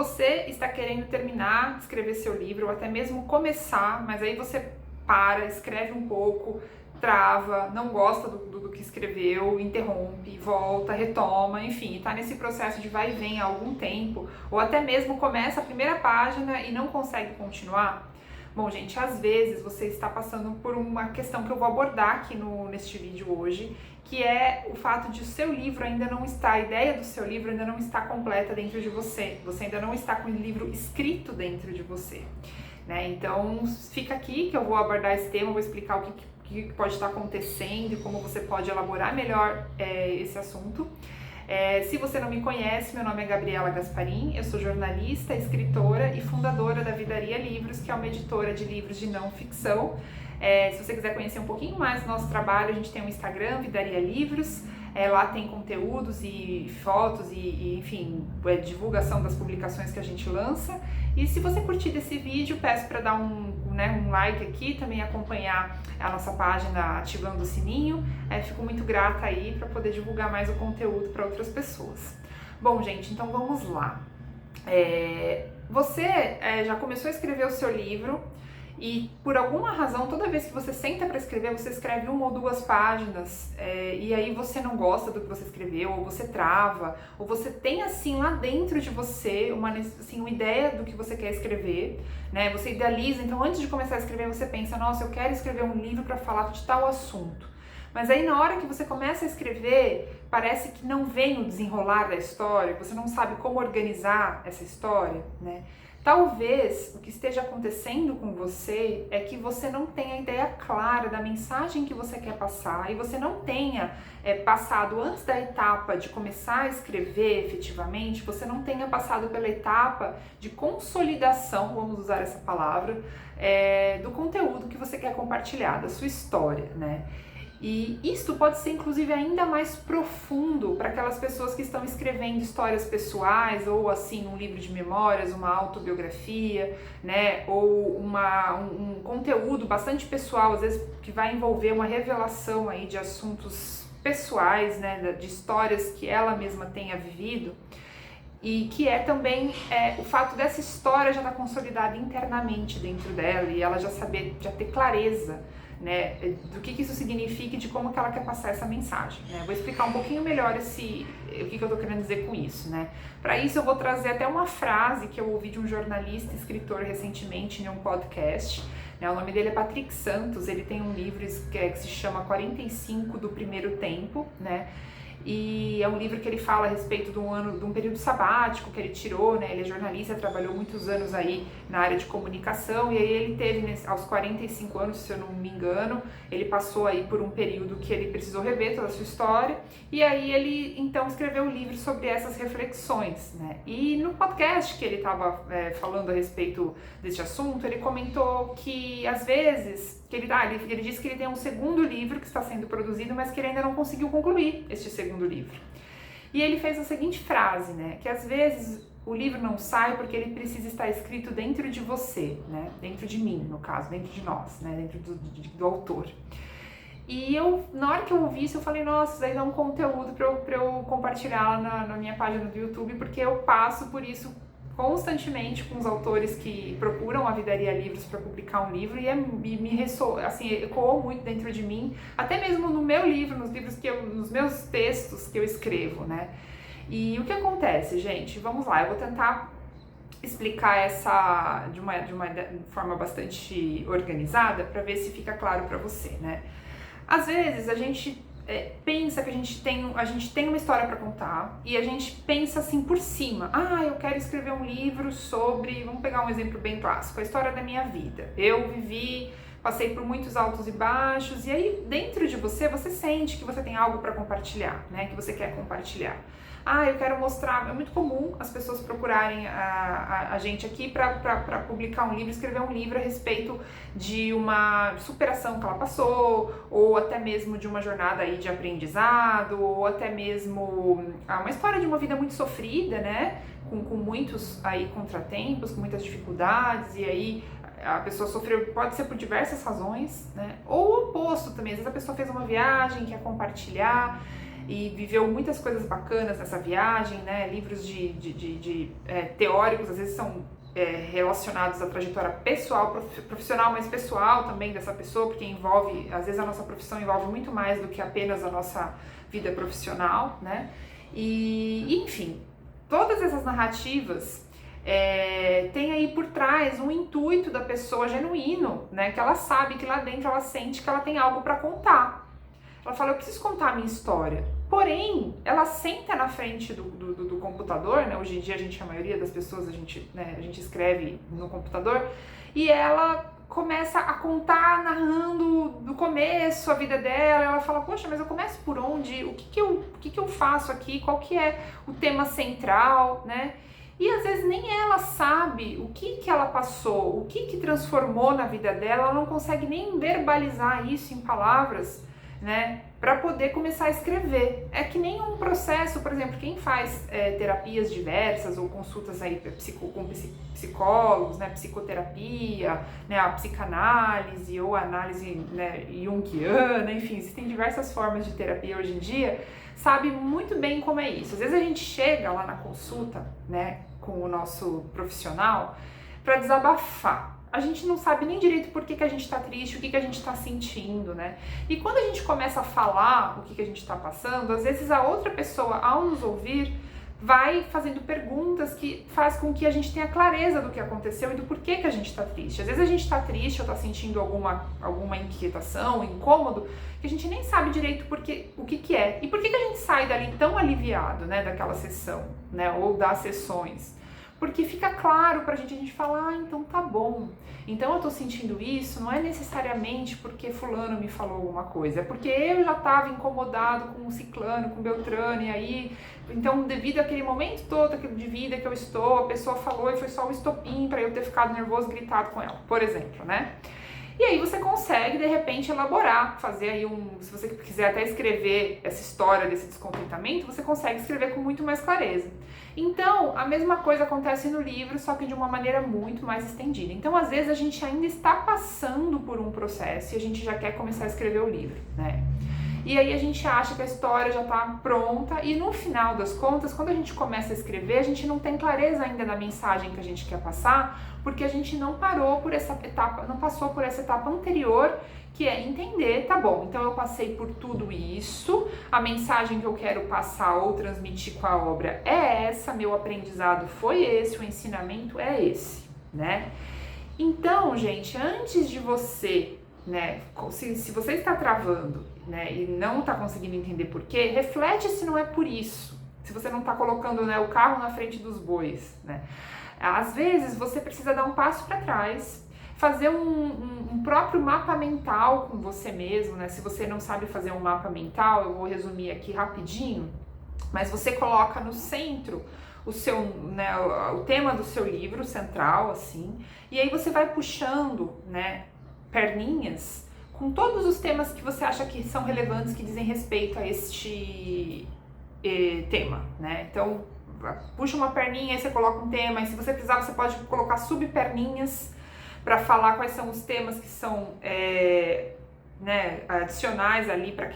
você está querendo terminar de escrever seu livro, ou até mesmo começar, mas aí você para, escreve um pouco, trava, não gosta do que escreveu, interrompe, volta, retoma, enfim, está nesse processo de vai e vem há algum tempo, ou até mesmo começa a primeira página e não consegue continuar. Bom, gente, às vezes você está passando por uma questão que eu vou abordar aqui neste vídeo hoje, que é o fato de o seu livro ainda não estar, a ideia do seu livro ainda não está completa dentro de você, você ainda não está com o livro escrito dentro de você, né? Então, fica aqui que eu vou abordar esse tema, vou explicar o que pode estar acontecendo e como você pode elaborar melhor esse assunto. Se você não me conhece, meu nome é Gabriela Gasparim, eu sou jornalista, escritora e fundadora da Vidaria Livros, que é uma editora de livros de não ficção. Se você quiser conhecer um pouquinho mais do nosso trabalho, a gente tem um Instagram, Vidaria Livros, lá tem conteúdos e fotos e enfim, divulgação das publicações que a gente lança. E se você curtir esse vídeo, peço para dar um like aqui, também acompanhar a nossa página ativando o sininho. Fico muito grata aí para poder divulgar mais o conteúdo para outras pessoas. Bom, gente, então vamos lá. Você já começou a escrever o seu livro e por alguma razão, toda vez que você senta para escrever, você escreve 1 ou 2 páginas e aí você não gosta do que você escreveu, ou você trava, ou você tem assim lá dentro de você uma ideia do que você quer escrever, né? Você idealiza, então antes de começar a escrever você pensa, nossa, eu quero escrever um livro para falar de tal assunto. Mas aí na hora que você começa a escrever, parece que não vem o desenrolar da história, você não sabe como organizar essa história, né? Talvez o que esteja acontecendo com você é que você não tenha a ideia clara da mensagem que você quer passar e você não tenha passado antes da etapa de começar a escrever efetivamente, você não tenha passado pela etapa de consolidação, vamos usar essa palavra, do conteúdo que você quer compartilhar, da sua história, né? E isto pode ser inclusive ainda mais profundo para aquelas pessoas que estão escrevendo histórias pessoais ou assim um livro de memórias, uma autobiografia, né, ou um conteúdo bastante pessoal, às vezes que vai envolver uma revelação aí de assuntos pessoais, né, de histórias que ela mesma tenha vivido. E que é também o fato dessa história já estar consolidada internamente dentro dela e ela já ter clareza, né, do que isso significa e de como que ela quer passar essa mensagem, né? Vou explicar um pouquinho melhor o que eu estou querendo dizer com isso, né? Para isso eu vou trazer até uma frase que eu ouvi de um jornalista e escritor recentemente em um podcast, né? O nome dele é Patrick Santos, ele tem um livro que se chama 45 do Primeiro Tempo, né? E é um livro que ele fala a respeito de um período sabático que ele tirou, né? Ele é jornalista, trabalhou muitos anos aí na área de comunicação e aí ele teve, aos 45 anos, se eu não me engano, ele passou aí por um período que ele precisou rever toda a sua história e aí ele então escreveu um livro sobre essas reflexões, né? E no podcast que ele estava falando a respeito desse assunto, ele comentou que às vezes ele disse que ele tem um segundo livro que está sendo produzido, mas que ele ainda não conseguiu concluir este segundo livro. E ele fez a seguinte frase, né? Que às vezes o livro não sai porque ele precisa estar escrito dentro de você, né? Dentro de mim, no caso, dentro de nós, né? Dentro do autor. E na hora que eu ouvi isso, eu falei, nossa, isso aí dá um conteúdo para eu compartilhar na minha página do YouTube, porque eu passo por isso constantemente com os autores que procuram a Vidaria Livros para publicar um livro e me ressoou, assim, ecoou muito dentro de mim, até mesmo no meu livro, nos meus textos que eu escrevo, né? E o que acontece, gente? Vamos lá, eu vou tentar explicar essa de uma forma bastante organizada para ver se fica claro para você, né? Às vezes a gente pensa que a gente tem uma história para contar e a gente pensa assim por cima, eu quero escrever um livro sobre, vamos pegar um exemplo bem clássico, a história da minha vida. Eu passei por muitos altos e baixos e aí dentro de você sente que você tem algo para compartilhar, né, que você quer compartilhar. Eu quero mostrar, é muito comum as pessoas procurarem a gente aqui para publicar um livro, escrever um livro a respeito de uma superação que ela passou, ou até mesmo de uma jornada aí de aprendizado, ou até mesmo uma história de uma vida muito sofrida, né? Com muitos aí contratempos, com muitas dificuldades, e aí a pessoa sofreu, pode ser por diversas razões, né? Ou o oposto também, às vezes a pessoa fez uma viagem, quer compartilhar. e viveu muitas coisas bacanas nessa viagem, né? Livros teóricos, às vezes são relacionados à trajetória pessoal, profissional, mas pessoal também dessa pessoa, porque envolve, às vezes a nossa profissão envolve muito mais do que apenas a nossa vida profissional, né? E enfim, todas essas narrativas tem aí por trás um intuito da pessoa genuíno, né? Que ela sabe que lá dentro ela sente que ela tem algo para contar. Ela fala, eu preciso contar a minha história. Porém, ela senta na frente do computador, né? Hoje em dia a maioria das pessoas a gente escreve no computador, e ela começa a contar, narrando do começo a vida dela. Ela fala, poxa, mas eu começo por onde? O que eu faço aqui? Qual que é o tema central, né? E às vezes nem ela sabe o que ela passou, o que transformou na vida dela, ela não consegue nem verbalizar isso em palavras, né, para poder começar a escrever. É que nem um processo, por exemplo, quem faz terapias diversas ou consultas aí com psicólogos, né, psicoterapia, né, a psicanálise ou a análise, né, junguiana, enfim, existem diversas formas de terapia hoje em dia, sabe muito bem como é isso. Às vezes a gente chega lá na consulta, né, com o nosso profissional para desabafar. A gente não sabe nem direito por que a gente está triste, o que a gente está sentindo, né? E quando a gente começa a falar o que a gente está passando, às vezes a outra pessoa, ao nos ouvir, vai fazendo perguntas que faz com que a gente tenha clareza do que aconteceu e do porquê que a gente está triste. Às vezes a gente está triste ou está sentindo alguma inquietação, incômodo, que a gente nem sabe direito o que é. E por que a gente sai dali tão aliviado, né, daquela sessão, né, ou das sessões? Porque fica claro pra gente, a gente fala, então tá bom. Então eu tô sentindo isso, não é necessariamente porque fulano me falou alguma coisa, é porque eu já tava incomodado com o ciclano, com o beltrano, e aí, então devido àquele momento todo de vida que eu estou, a pessoa falou e foi só o estopim pra eu ter ficado nervoso, gritado com ela, por exemplo, né? E aí você consegue, de repente, elaborar, fazer aí se você quiser até escrever essa história desse descontentamento, você consegue escrever com muito mais clareza. Então, a mesma coisa acontece no livro, só que de uma maneira muito mais estendida. Então, às vezes, a gente ainda está passando por um processo e a gente já quer começar a escrever o livro, né? E aí a gente acha que a história já está pronta e no final das contas, quando a gente começa a escrever, a gente não tem clareza ainda da mensagem que a gente quer passar, porque a gente não parou por essa etapa, não passou por essa etapa anterior, que é entender, tá bom, então eu passei por tudo isso, a mensagem que eu quero passar ou transmitir com a obra é essa, meu aprendizado foi esse, o ensinamento é esse, né? Então, gente, antes de você, né, se você está travando, né, e não está conseguindo entender por quê, reflete se não é por isso, se você não está colocando, né, o carro na frente dos bois, né? Às vezes você precisa dar um passo para trás, fazer um próprio mapa mental com você mesmo, né? Se você não sabe fazer um mapa mental, eu vou resumir aqui rapidinho, mas você coloca no centro o seu, né, o tema do seu livro central, assim, e aí você vai puxando, né, perninhas com todos os temas que você acha que são relevantes, que dizem respeito a este tema, né? Então, puxa uma perninha, aí você coloca um tema, e se você precisar, você pode colocar subperninhas para falar quais são os temas que são né, adicionais ali para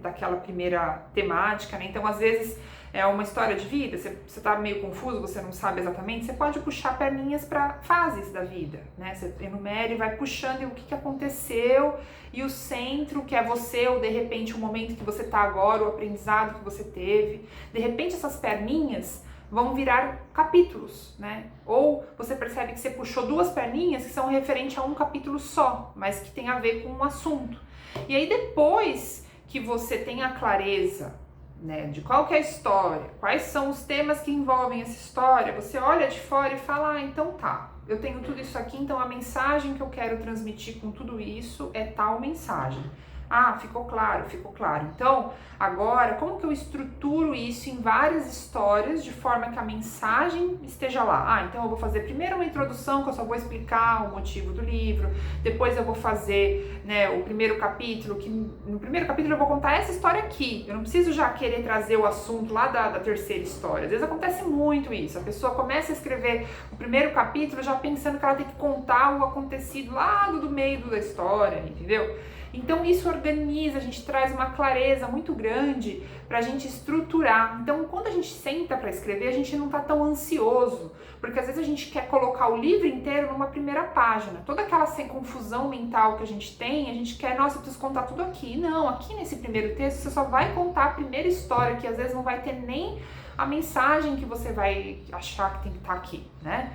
daquela primeira temática, né? Então, às vezes, é uma história de vida, você está meio confuso, você não sabe exatamente, você pode puxar perninhas para fases da vida, né? Você enumera e vai puxando o que aconteceu e o centro, que é você, ou de repente o momento que você está agora, o aprendizado que você teve. De repente, essas perninhas vão virar capítulos, né? Ou você percebe que você puxou duas perninhas que são referentes a um capítulo só, mas que tem a ver com um assunto. E aí depois que você tem a clareza, né, de qual que é a história, quais são os temas que envolvem essa história, você olha de fora e fala, então tá, eu tenho tudo isso aqui, então a mensagem que eu quero transmitir com tudo isso é tal mensagem. Ah, ficou claro, ficou claro. Então, agora, como que eu estruturo isso em várias histórias de forma que a mensagem esteja lá? Ah, então eu vou fazer primeiro uma introdução, que eu só vou explicar o motivo do livro, depois eu vou fazer, né, o primeiro capítulo, que no primeiro capítulo eu vou contar essa história aqui. Eu não preciso já querer trazer o assunto lá da terceira história. Às vezes acontece muito isso, a pessoa começa a escrever o primeiro capítulo já pensando que ela tem que contar o acontecido lá do meio da história, entendeu? Então isso organiza, a gente traz uma clareza muito grande para a gente estruturar. Então quando a gente senta para escrever, a gente não está tão ansioso, porque às vezes a gente quer colocar o livro inteiro numa primeira página. Toda aquela confusão mental que a gente tem, a gente quer, nossa, eu preciso contar tudo aqui. Não, aqui nesse primeiro texto você só vai contar a primeira história, que às vezes não vai ter nem a mensagem que você vai achar que tem que estar aqui, né?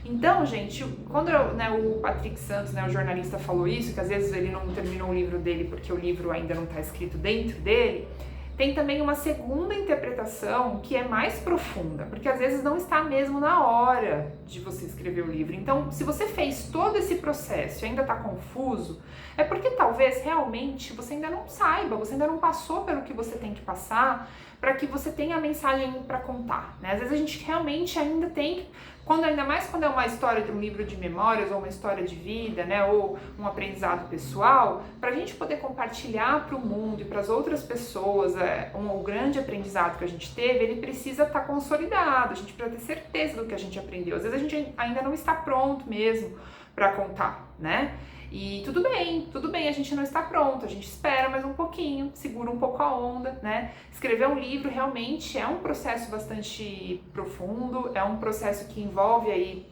Então, gente, quando o Patrick Santos, o jornalista, falou isso, que às vezes ele não terminou o livro dele porque o livro ainda não está escrito dentro dele, tem também uma segunda interpretação que é mais profunda, porque às vezes não está mesmo na hora de você escrever o livro. Então, se você fez todo esse processo e ainda está confuso, é porque talvez realmente você ainda não saiba, você ainda não passou pelo que você tem que passar para que você tenha a mensagem para contar, né? Às vezes a gente realmente ainda tem, ainda mais quando é uma história de um livro de memórias ou uma história de vida, né, ou um aprendizado pessoal, para a gente poder compartilhar para o mundo e para as outras pessoas o grande aprendizado que a gente teve, ele precisa estar consolidado, a gente precisa ter certeza do que a gente aprendeu. Às vezes a gente ainda não está pronto mesmo para contar, né? E tudo bem, a gente não está pronto, a gente espera mais um pouquinho, segura um pouco a onda, né? Escrever um livro realmente é um processo bastante profundo, é um processo que envolve aí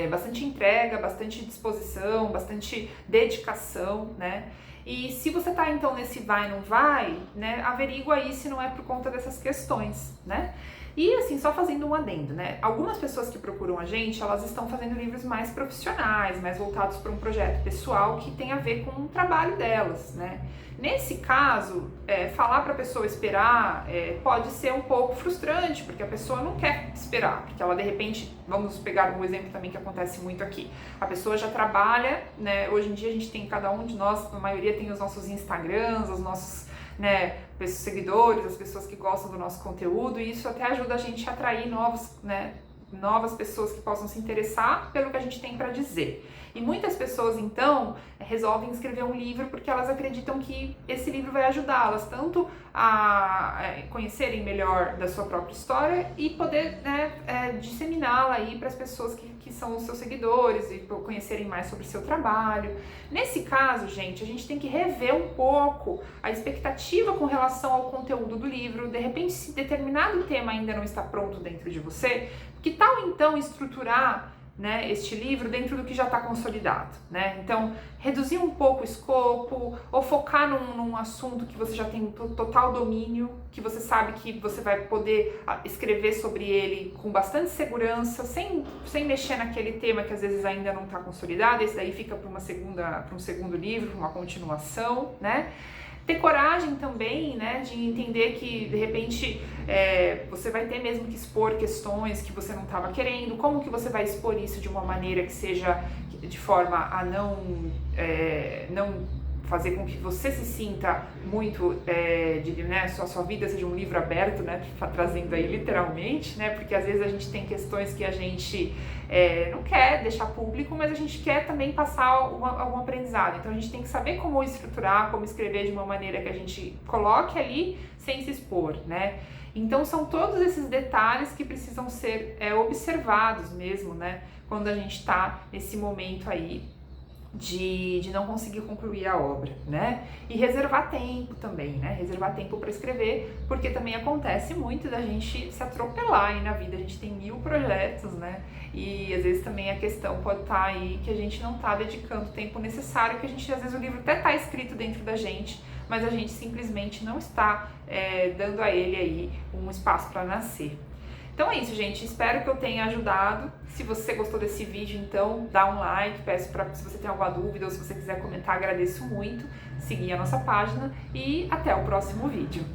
bastante entrega, bastante disposição, bastante dedicação, né? E se você tá então nesse vai não vai, né, averigua aí se não é por conta dessas questões, né? E assim, só fazendo um adendo, né? Algumas pessoas que procuram a gente, elas estão fazendo livros mais profissionais, mais voltados para um projeto pessoal que tem a ver com o trabalho delas, né? Nesse caso, falar para a pessoa esperar pode ser um pouco frustrante, porque a pessoa não quer esperar, porque ela de repente, vamos pegar um exemplo também que acontece muito aqui, a pessoa já trabalha, né? Hoje em dia a gente tem, cada um de nós, a maioria tem os nossos Instagrams, os nossos seguidores, as pessoas que gostam do nosso conteúdo, e isso até ajuda a gente a atrair novas pessoas que possam se interessar pelo que a gente tem para dizer. E muitas pessoas, então, resolvem escrever um livro porque elas acreditam que esse livro vai ajudá-las tanto a conhecerem melhor da sua própria história e poder disseminá-la aí para as pessoas que são os seus seguidores e conhecerem mais sobre o seu trabalho. Nesse caso, gente, a gente tem que rever um pouco a expectativa com relação ao conteúdo do livro. De repente, se determinado tema ainda não está pronto dentro de você, que tal então estruturar este livro dentro do que já está consolidado, né? Então, reduzir um pouco o escopo ou focar num assunto que você já tem total domínio, que você sabe que você vai poder escrever sobre ele com bastante segurança, sem mexer naquele tema que às vezes ainda não está consolidado. Esse daí fica para um segundo livro, para uma continuação, né? Ter coragem também, né, de entender que de repente você vai ter mesmo que expor questões que você não estava querendo, como que você vai expor isso de uma maneira que seja de forma a não fazer com que você se sinta muito, sua vida seja um livro aberto, né, trazendo aí literalmente, né, porque às vezes a gente tem questões que a gente não quer deixar público, mas a gente quer também passar algum aprendizado. Então a gente tem que saber como estruturar, como escrever de uma maneira que a gente coloque ali sem se expor, né. Então são todos esses detalhes que precisam ser observados mesmo, né, quando a gente está nesse momento aí de não conseguir concluir a obra, né? E reservar tempo também, né? Reservar tempo para escrever, porque também acontece muito da gente se atropelar aí na vida, a gente tem 1000 projetos, né? E às vezes também a questão pode estar aí que a gente não está dedicando o tempo necessário, que a gente, às vezes o livro até está escrito dentro da gente, mas a gente simplesmente não está dando a ele aí um espaço para nascer. Então é isso, gente, espero que eu tenha ajudado. Se você gostou desse vídeo, então dá um like, peço para, se você tem alguma dúvida ou se você quiser comentar, agradeço muito, seguir a nossa página e até o próximo vídeo.